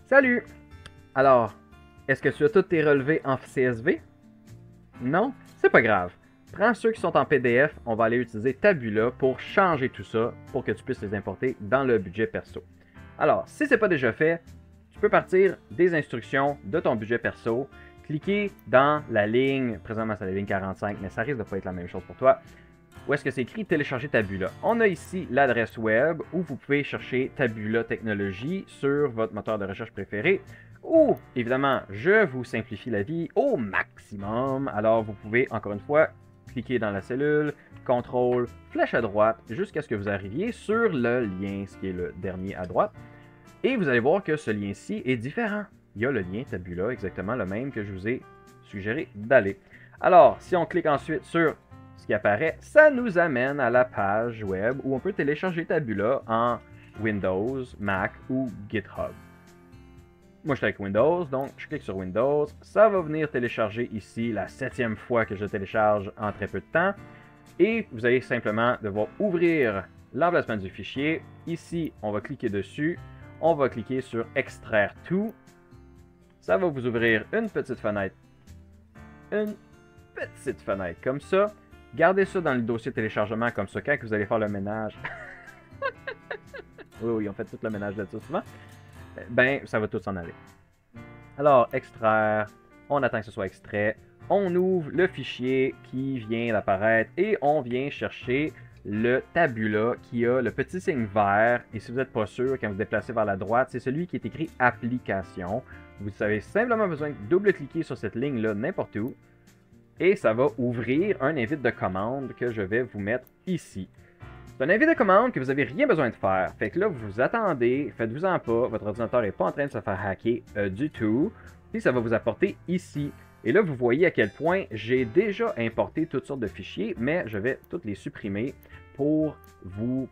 Salut! Alors, est-ce que tu as tous tes relevés en CSV? Non? C'est pas grave. Prends ceux qui sont en PDF, on va aller utiliser Tabula pour changer tout ça, pour que tu puisses les importer dans le budget perso. Alors, si ce n'est pas déjà fait, tu peux partir des instructions de ton budget perso, cliquer dans la ligne, présentement c'est la ligne 45, mais ça risque de ne pas être la même chose pour toi, où est-ce que c'est écrit télécharger Tabula. On a ici l'adresse web où vous pouvez chercher Tabula Technologies sur votre moteur de recherche préféré. Ou, évidemment, je vous simplifie la vie au maximum. Alors, vous pouvez, encore une fois, cliquer dans la cellule, contrôle, flèche à droite, jusqu'à ce que vous arriviez sur le lien, ce qui est le dernier à droite. Et vous allez voir que ce lien-ci est différent. Il y a le lien Tabula, exactement le même que je vous ai suggéré d'aller. Alors, si on clique ensuite sur ce qui apparaît, ça nous amène à la page web où on peut télécharger Tabula en Windows, Mac ou GitHub. Moi, je suis avec Windows, donc je clique sur Windows. Ça va venir télécharger ici la 7e fois que je télécharge en très peu de temps. Et vous allez simplement devoir ouvrir l'emplacement du fichier. Ici, on va cliquer dessus. On va cliquer sur Extraire tout. Ça va vous ouvrir une petite fenêtre. Une petite fenêtre comme ça. Gardez ça dans le dossier téléchargement comme ça quand vous allez faire le ménage. Oui, on fait tout le ménage là-dessus souvent. Ben, ça va tout s'en aller. Alors, extraire, on attend que ce soit extrait, on ouvre le fichier qui vient d'apparaître et on vient chercher le Tabula qui a le petit signe vert. Et si vous n'êtes pas sûr, quand vous déplacez vers la droite, c'est celui qui est écrit Application. Vous avez simplement besoin de double-cliquer sur cette ligne-là n'importe où. Et ça va ouvrir un invite de commande que je vais vous mettre ici. C'est un invite de commande que vous n'avez rien besoin de faire. Fait que là, vous attendez, faites-vous-en pas, votre ordinateur n'est pas en train de se faire hacker du tout. Puis ça va vous apporter ici. Et là, vous voyez à quel point j'ai déjà importé toutes sortes de fichiers, mais je vais toutes les supprimer pour vous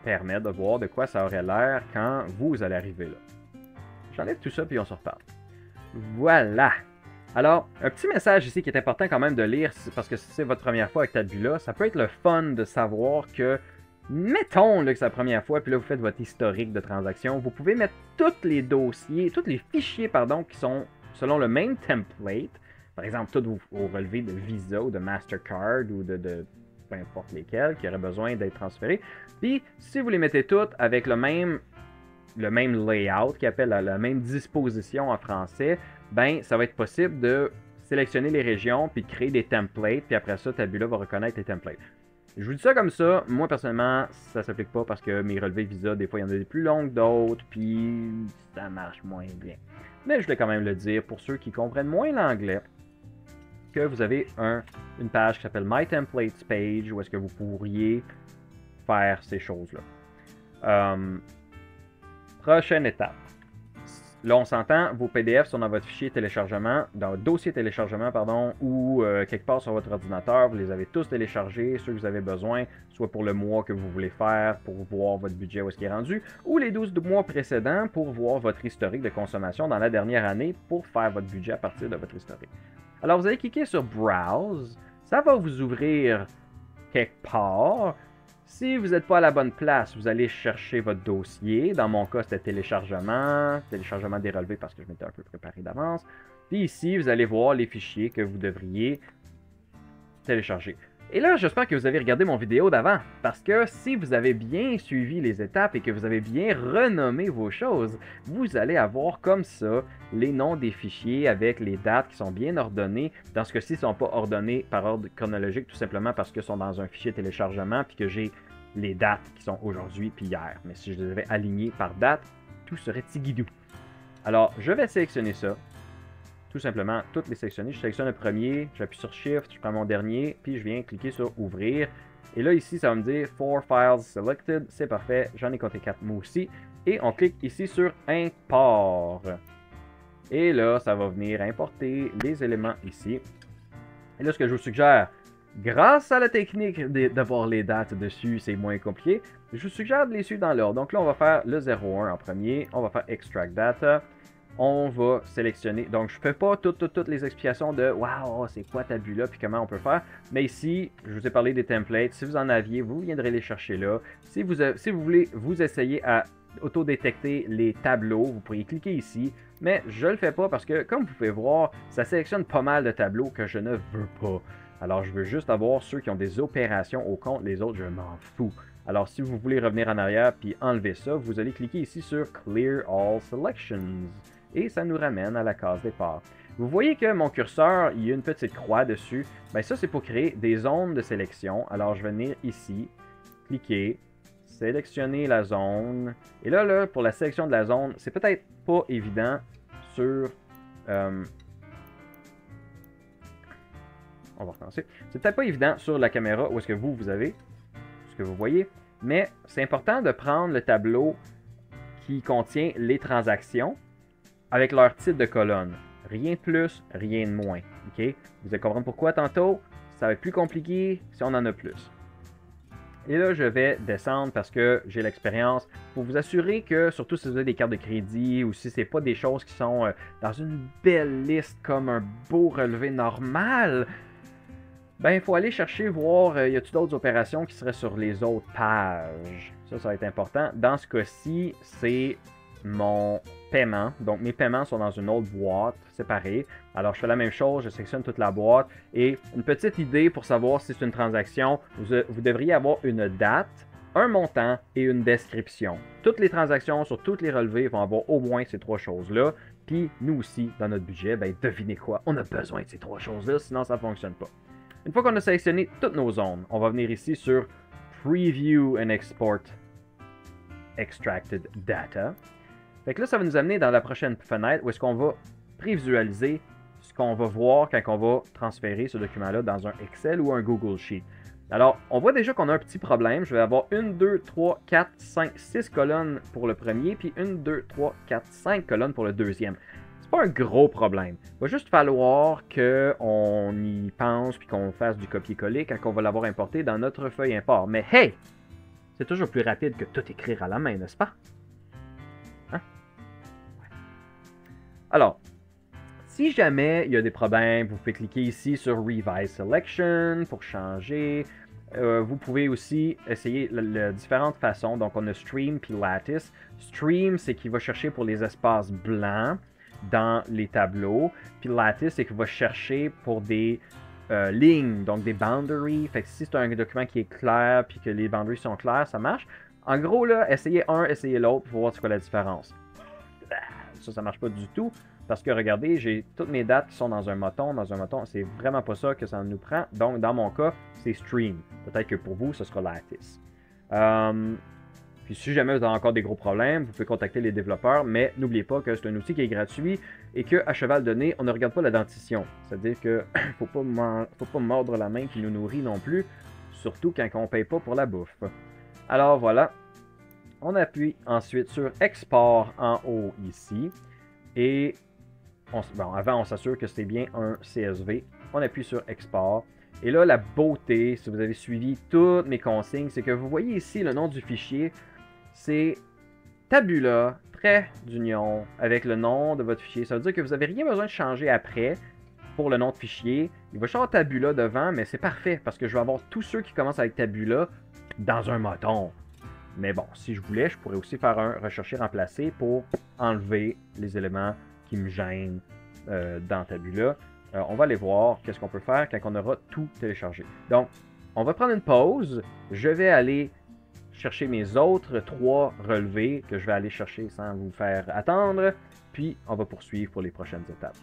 permettre de voir de quoi ça aurait l'air quand vous allez arriver là. J'enlève tout ça, puis on se reparle. Voilà! Alors, un petit message ici qui est important quand même de lire, parce que si c'est votre première fois avec Tabula, ça peut être le fun de savoir que, mettons là, que c'est la première fois, puis là vous faites votre historique de transaction, vous pouvez mettre tous les dossiers, tous les fichiers, pardon, qui sont selon le même template, par exemple, tous vos relevés de Visa ou de Mastercard ou de peu importe lesquels qui auraient besoin d'être transférés. Puis, si vous les mettez toutes avec le même layout, qui appelle la même disposition en français, ben ça va être possible de sélectionner les régions puis de créer des templates, puis après ça, Tabula va reconnaître les templates. Je vous dis ça comme ça, moi personnellement, ça s'applique pas parce que mes relevés Visa, des fois, il y en a des plus longues d'autres, puis ça marche moins bien. Mais je voulais quand même le dire pour ceux qui comprennent moins l'anglais, que vous avez une page qui s'appelle My Templates Page, où est-ce que vous pourriez faire ces choses-là. Prochaine étape. Là, on s'entend, vos PDF sont dans votre fichier téléchargement, dans votre dossier téléchargement, pardon, ou quelque part sur votre ordinateur. Vous les avez tous téléchargés, ceux que vous avez besoin, soit pour le mois que vous voulez faire, pour voir votre budget où est-ce qu'il est rendu, ou les 12 mois précédents pour voir votre historique de consommation dans la dernière année pour faire votre budget à partir de votre historique. Alors, vous allez cliquer sur Browse. Ça va vous ouvrir quelque part. Si vous n'êtes pas à la bonne place, vous allez chercher votre dossier. Dans mon cas, c'était téléchargement des relevés parce que je m'étais un peu préparé d'avance. Puis ici, vous allez voir les fichiers que vous devriez télécharger. Et là, j'espère que vous avez regardé mon vidéo d'avant, parce que si vous avez bien suivi les étapes et que vous avez bien renommé vos choses, vous allez avoir comme ça les noms des fichiers avec les dates qui sont bien ordonnées. Dans ce cas-ci, ils ne sont pas ordonnés par ordre chronologique, tout simplement parce qu'ils sont dans un fichier téléchargement, puis que j'ai les dates qui sont aujourd'hui puis hier. Mais si je les avais alignés par date, tout serait tigidou. Alors, je vais sélectionner ça. Tout simplement, toutes les sélectionner. Je sélectionne le premier, j'appuie sur Shift, je prends mon dernier, puis je viens cliquer sur Ouvrir. Et là, ici, ça va me dire 4 files selected. C'est parfait, j'en ai compté 4 moi aussi. Et on clique ici sur Import. Et là, ça va venir importer les éléments ici. Et là, ce que je vous suggère, grâce à la technique d'avoir les dates dessus, c'est moins compliqué, je vous suggère de les suivre dans l'ordre. Donc là, on va faire le 01 en premier, on va faire Extract Data. On va sélectionner. Donc, je ne fais pas toutes les explications de « Wow, c'est quoi Tabula » puis comment on peut faire. Mais ici, je vous ai parlé des templates. Si vous en aviez, vous viendrez les chercher là. Si vous voulez vous essayer à auto-détecter les tableaux. Vous pourriez cliquer ici, mais je ne le fais pas parce que, comme vous pouvez voir, ça sélectionne pas mal de tableaux que je ne veux pas. Alors, je veux juste avoir ceux qui ont des opérations au compte, les autres, je m'en fous. Alors, si vous voulez revenir en arrière puis enlever ça, vous allez cliquer ici sur Clear All Selections. Et ça nous ramène à la case départ. Vous voyez que mon curseur, il y a une petite croix dessus. Bien, ça, c'est pour créer des zones de sélection. Alors, je vais venir ici, cliquer, sélectionner la zone. Et là, pour la sélection de la zone, c'est peut-être pas évident sur... on va recommencer. C'est peut-être pas évident sur la caméra où est-ce que vous avez, ce que vous voyez, mais c'est important de prendre le tableau qui contient les transactions avec leur titre de colonne. Rien de plus, rien de moins. OK? Vous allez comprendre pourquoi tantôt. Ça va être plus compliqué si on en a plus. Et là, je vais descendre parce que j'ai l'expérience. Pour vous assurer que, surtout si vous avez des cartes de crédit ou si ce n'est pas des choses qui sont dans une belle liste comme un beau relevé normal, ben, il faut aller chercher, voir, y a-t-il d'autres opérations qui seraient sur les autres pages. Ça va être important. Dans ce cas-ci, c'est mon paiement. Donc, mes paiements sont dans une autre boîte séparée. Alors, je fais la même chose, je sélectionne toute la boîte. Et une petite idée pour savoir si c'est une transaction, vous devriez avoir une date, un montant et une description. Toutes les transactions sur toutes les relevés vont avoir au moins ces trois choses-là. Puis, nous aussi, dans notre budget, ben, devinez quoi? On a besoin de ces trois choses-là, sinon ça ne fonctionne pas. Une fois qu'on a sélectionné toutes nos zones, on va venir ici sur Preview and Export Extracted Data. Fait que là, ça va nous amener dans la prochaine fenêtre où est-ce qu'on va prévisualiser ce qu'on va voir quand on va transférer ce document-là dans un Excel ou un Google Sheet. Alors, on voit déjà qu'on a un petit problème. Je vais avoir 1, 2, 3, 4, 5, 6 colonnes pour le premier, puis 1, 2, 3, 4, 5 colonnes pour le deuxième. C'est pas un gros problème. Il va juste falloir qu'on y pense puis qu'on fasse du copier-coller quand on va l'avoir importé dans notre feuille import. Mais hey! C'est toujours plus rapide que tout écrire à la main, n'est-ce pas? Hein? Ouais. Alors, si jamais il y a des problèmes, vous pouvez cliquer ici sur Revise Selection pour changer. Vous pouvez aussi essayer différentes façons. Donc, on a Stream puis Lattice. Stream, c'est qu'il va chercher pour les espaces blancs dans les tableaux. Puis Lattice, c'est qu'il va chercher pour des lignes, donc des boundaries. Fait que si c'est un document qui est clair puis que les boundaries sont claires, ça marche. En gros, là, essayez un, essayez l'autre pour voir c'est quoi la différence. Ça marche pas du tout. Parce que regardez, j'ai toutes mes dates qui sont dans un moton. C'est vraiment pas ça que ça nous prend. Donc, dans mon cas, c'est Stream. Peut-être que pour vous, ce sera Lattice. Puis si jamais vous avez encore des gros problèmes, vous pouvez contacter les développeurs, mais n'oubliez pas que c'est un outil qui est gratuit et qu'à cheval de nez, on ne regarde pas la dentition. C'est-à-dire qu'il ne faut pas mordre la main qui nous nourrit non plus, surtout quand on ne paye pas pour la bouffe. Alors voilà, on appuie ensuite sur Export en haut ici, et avant on s'assure que c'est bien un CSV, on appuie sur Export. Et là, la beauté, si vous avez suivi toutes mes consignes, c'est que vous voyez ici le nom du fichier, c'est Tabula, trait d'union, avec le nom de votre fichier. Ça veut dire que vous n'avez rien besoin de changer après pour le nom de fichier. Il va changer Tabula devant, mais c'est parfait parce que je vais avoir tous ceux qui commencent avec Tabula dans un moton. Mais bon, si je voulais, je pourrais aussi faire un rechercher remplacer pour enlever les éléments qui me gênent dans Tabula. On va aller voir qu'est-ce qu'on peut faire quand on aura tout téléchargé. Donc, on va prendre une pause. Je vais aller chercher mes autres 3 relevés que je vais aller chercher sans vous faire attendre. Puis, on va poursuivre pour les prochaines étapes.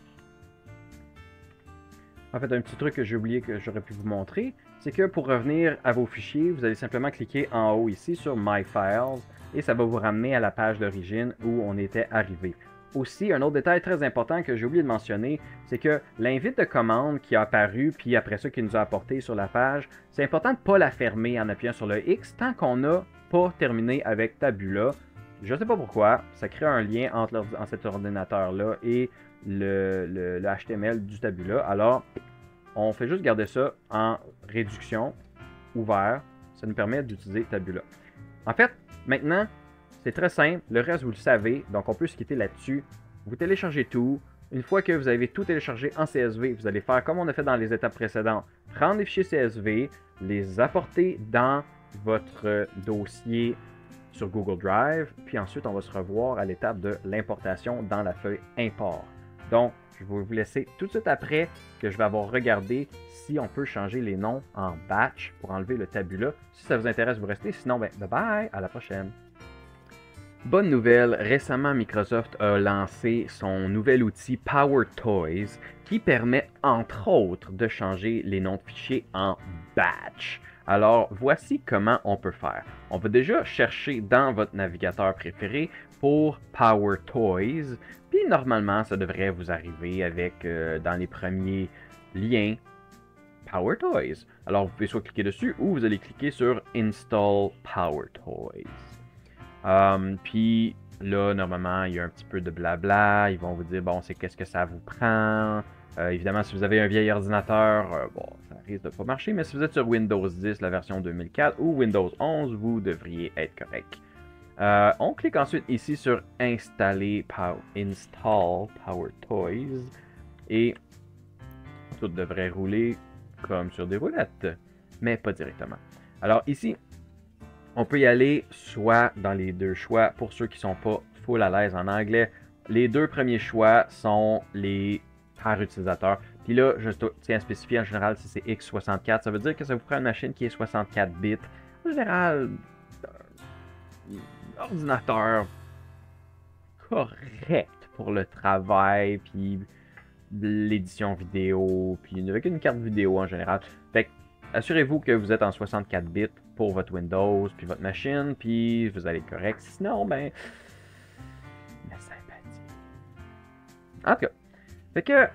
En fait, un petit truc que j'ai oublié que j'aurais pu vous montrer, c'est que pour revenir à vos fichiers, vous allez simplement cliquer en haut ici sur My Files et ça va vous ramener à la page d'origine où on était arrivé. Aussi, un autre détail très important que j'ai oublié de mentionner, c'est que l'invite de commande qui a apparu, puis après ça qui nous a apporté sur la page, c'est important de ne pas la fermer en appuyant sur le X tant qu'on n'a pas terminé avec Tabula. Je ne sais pas pourquoi, ça crée un lien entre cet ordinateur-là et le HTML du Tabula. Alors, on fait juste garder ça en réduction, ouvert. Ça nous permet d'utiliser Tabula. En fait, maintenant, c'est très simple, le reste vous le savez, donc on peut se quitter là-dessus. Vous téléchargez tout. Une fois que vous avez tout téléchargé en CSV, vous allez faire comme on a fait dans les étapes précédentes. Prendre les fichiers CSV, les apporter dans votre dossier sur Google Drive, puis ensuite on va se revoir à l'étape de l'importation dans la feuille import. Donc, je vais vous laisser tout de suite après que je vais avoir regardé si on peut changer les noms en batch pour enlever le tabula. Si ça vous intéresse, vous restez. Sinon, ben, bye bye, à la prochaine. Bonne nouvelle, récemment Microsoft a lancé son nouvel outil PowerToys qui permet entre autres de changer les noms de fichiers en batch. Alors voici comment on peut faire. On va déjà chercher dans votre navigateur préféré pour PowerToys, puis normalement ça devrait vous arriver avec dans les premiers liens PowerToys. Alors vous pouvez soit cliquer dessus ou vous allez cliquer sur Install PowerToys. Puis là, normalement, il y a un petit peu de blabla. Ils vont vous dire, bon, c'est qu'est-ce que ça vous prend. Évidemment, si vous avez un vieil ordinateur, bon, ça risque de pas marcher. Mais si vous êtes sur Windows 10, la version 2004 ou Windows 11, vous devriez être correct. On clique ensuite ici sur Install PowerToys. Et tout devrait rouler comme sur des roulettes, mais pas directement. Alors ici, on peut y aller soit dans les deux choix pour ceux qui ne sont pas full à l'aise en anglais. Les deux premiers choix sont les par utilisateur. Puis là, je tiens à spécifier en général si c'est x64, ça veut dire que ça vous prend une machine qui est 64 bits. En général, un ordinateur correct pour le travail, puis l'édition vidéo, puis avec une carte vidéo en général. Fait que, assurez-vous que vous êtes en 64 bits pour votre Windows, puis votre machine, puis vous allez être correct. Sinon, ben, ma sympathie. En tout cas, fait que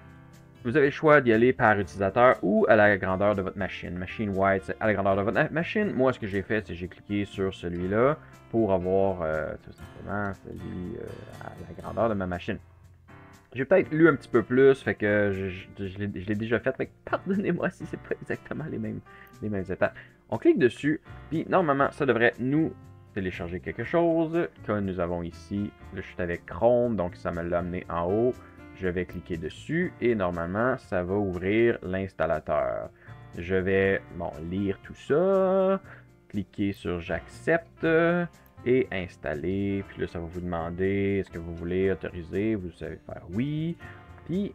vous avez le choix d'y aller par utilisateur ou à la grandeur de votre machine. Machine wide, c'est à la grandeur de votre machine. Moi, ce que j'ai fait, c'est que j'ai cliqué sur celui-là pour avoir tout simplement celui à la grandeur de ma machine. J'ai peut-être lu un petit peu plus, fait que je l'ai déjà fait, fait que pardonnez-moi si c'est pas exactement les mêmes étapes. On clique dessus, puis normalement, ça devrait nous télécharger quelque chose que nous avons ici. Là, je suis avec Chrome, donc ça me l'a amené en haut. Je vais cliquer dessus et normalement, ça va ouvrir l'installateur. Je vais lire tout ça, cliquer sur j'accepte et installer. Puis là, ça va vous demander est-ce que vous voulez autoriser. Vous savez faire oui. Puis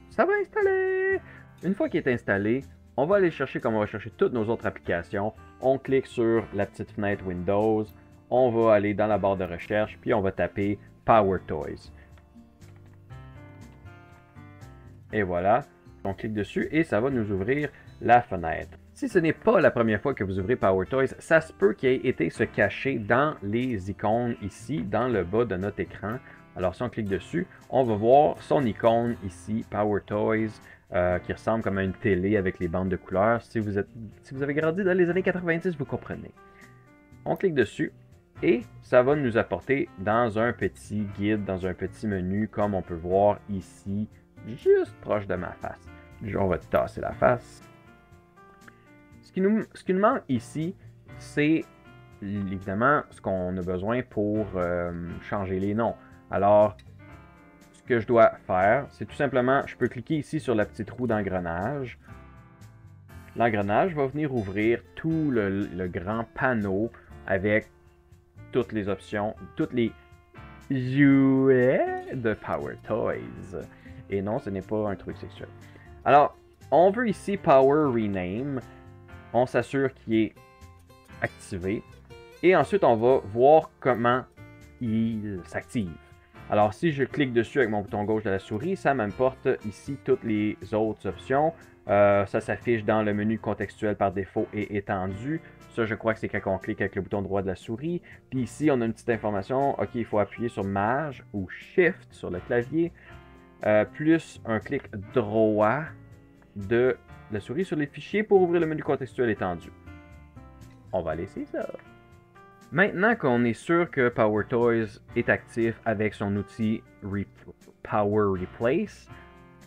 ça va installer. Une fois qu'il est installé, on va aller chercher comme on va chercher toutes nos autres applications. On clique sur la petite fenêtre Windows. On va aller dans la barre de recherche, puis on va taper PowerToys. Et voilà, on clique dessus et ça va nous ouvrir la fenêtre. Si ce n'est pas la première fois que vous ouvrez PowerToys, ça se peut qu'il ait été se cacher dans les icônes ici, dans le bas de notre écran. Alors si on clique dessus, on va voir son icône ici, PowerToys, qui ressemble comme à une télé avec les bandes de couleurs. Si vous avez grandi dans les années 90, vous comprenez. On clique dessus et ça va nous apporter dans un petit guide, dans un petit menu, comme on peut voir ici, juste proche de ma face. On va tasser la face. Ce qui nous manque ici, c'est évidemment ce qu'on a besoin pour changer les noms. Alors, ce que je dois faire, c'est tout simplement, je peux cliquer ici sur la petite roue d'engrenage. L'engrenage va venir ouvrir tout le grand panneau avec toutes les options, toutes les jouets de PowerToys. Et non, ce n'est pas un truc sexuel. Alors, on veut ici Power Rename. On s'assure qu'il est activé. Et ensuite, on va voir comment il s'active. Alors, si je clique dessus avec mon bouton gauche de la souris, ça m'importe ici toutes les autres options. Ça s'affiche dans le menu contextuel par défaut et étendu. Ça, je crois que c'est quand on clique avec le bouton droit de la souris. Puis ici, on a une petite information. OK, il faut appuyer sur Maj ou Shift sur le clavier. Plus un clic droit de la souris sur les fichiers pour ouvrir le menu contextuel étendu. On va laisser ça. Maintenant qu'on est sûr que PowerToys est actif avec son outil Power Replace,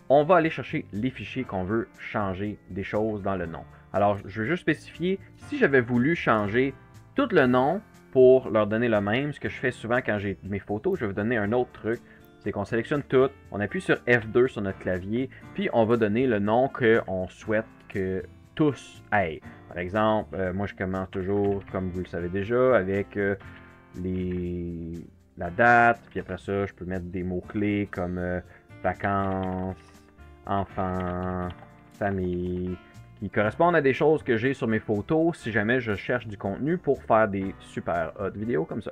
on va aller chercher les fichiers qu'on veut changer des choses dans le nom. Alors, je veux juste spécifier, si j'avais voulu changer tout le nom pour leur donner le même, ce que je fais souvent quand j'ai mes photos, je vais vous donner un autre truc. C'est qu'on sélectionne tout, on appuie sur F2 sur notre clavier, puis on va donner le nom qu'on souhaite que tous aillent. Par exemple, moi je commence toujours, comme vous le savez déjà, avec la date, puis après ça, je peux mettre des mots-clés comme vacances, enfants, famille, qui correspondent à des choses que j'ai sur mes photos si jamais je cherche du contenu pour faire des super hot vidéos comme ça.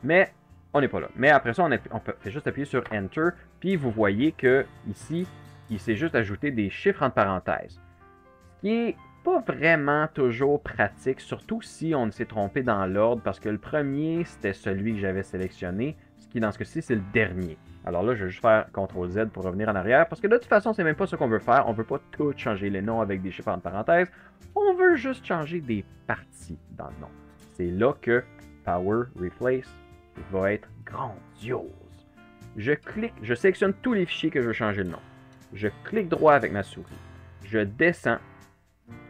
Mais on n'est pas là. Mais après ça, on fait juste appuyer sur Enter, puis vous voyez que ici, il s'est juste ajouté des chiffres entre parenthèses. Ce qui est pas vraiment toujours pratique, surtout si on s'est trompé dans l'ordre, parce que le premier, c'était celui que j'avais sélectionné, ce qui dans ce cas-ci, c'est le dernier. Alors là, je vais juste faire CTRL-Z pour revenir en arrière, parce que de toute façon, c'est même pas ce qu'on veut faire. On veut pas tout changer les noms avec des chiffres entre parenthèses. On veut juste changer des parties dans le nom. C'est là que Power Replace va être grandiose. Je sélectionne tous les fichiers que je veux changer le nom. Je clique droit avec ma souris. Je descends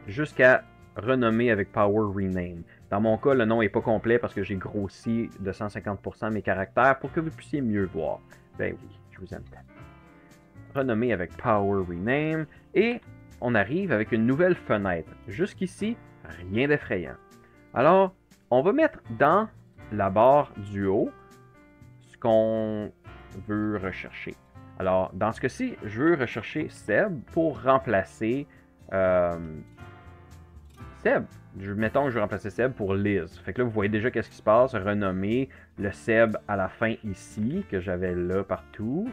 jusqu'à renommer avec Power Rename. Dans mon cas, le nom n'est pas complet parce que j'ai grossi de 150% mes caractères pour que vous puissiez mieux voir. Ben oui, je vous aime. Renommer avec Power Rename et on arrive avec une nouvelle fenêtre. Jusqu'ici, rien d'effrayant. Alors, on va mettre dans la barre du haut ce qu'on veut rechercher. Alors, dans ce cas-ci, je veux rechercher Seb pour remplacer Seb. Mettons que je veux remplacer Seb pour Liz. Fait que là, vous voyez déjà qu'est-ce qui se passe. Renommer le Seb à la fin ici, que j'avais là partout.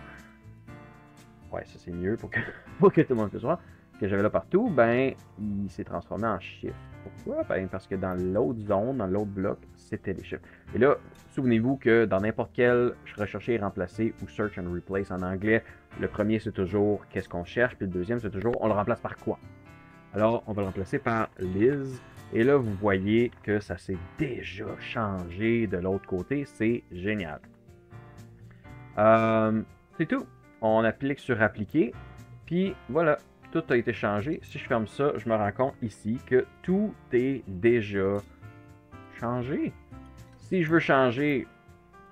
Ouais, ça c'est mieux pour que, pour que tout le monde puisse voir. Que j'avais là partout, ben, il s'est transformé en chiffre. Pourquoi? Ben, parce que dans l'autre zone, dans l'autre bloc, c'était les chiffres. Et là, souvenez-vous que dans n'importe quel rechercher et remplacer ou search and replace en anglais, le premier c'est toujours qu'est-ce qu'on cherche, puis le deuxième c'est toujours on le remplace par quoi. Alors, on va le remplacer par Liz. Et là, vous voyez que ça s'est déjà changé de l'autre côté. C'est génial. C'est tout. On applique sur appliquer. Puis voilà, tout a été changé. Si je ferme ça, je me rends compte ici que tout est déjà changé. Si je veux changer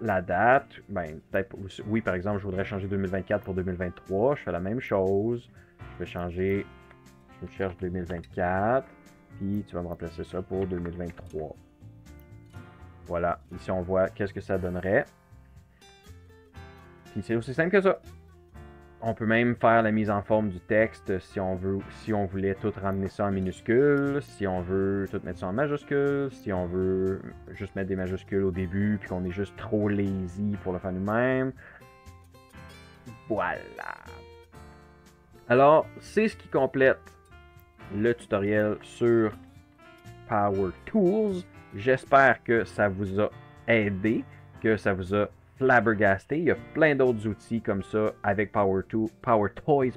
la date, ben peut-être, oui, par exemple, je voudrais changer 2024 pour 2023. Je fais la même chose. Je vais changer, je cherche 2024. Puis tu vas me remplacer ça pour 2023. Voilà, ici on voit qu'est-ce que ça donnerait. Puis c'est aussi simple que ça. On peut même faire la mise en forme du texte si on veut, si on voulait tout ramener ça en minuscules, si on veut tout mettre ça en majuscules, si on veut juste mettre des majuscules au début puis qu'on est juste trop lazy pour le faire nous-mêmes. Voilà. Alors, c'est ce qui complète le tutoriel sur Power Tools. J'espère que ça vous a aidé, que ça vous a flabbergasté. Il y a plein d'autres outils comme ça avec Power Toys,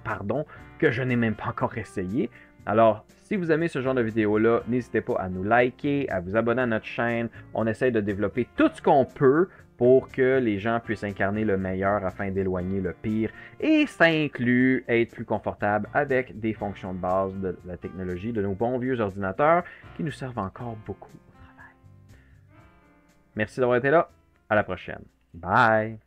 que je n'ai même pas encore essayé. Alors, si vous aimez ce genre de vidéo-là, n'hésitez pas à nous liker, à vous abonner à notre chaîne. On essaie de développer tout ce qu'on peut pour que les gens puissent incarner le meilleur afin d'éloigner le pire. Et ça inclut être plus confortable avec des fonctions de base de la technologie, de nos bons vieux ordinateurs qui nous servent encore beaucoup au travail. Merci d'avoir été là. À la prochaine. Bye!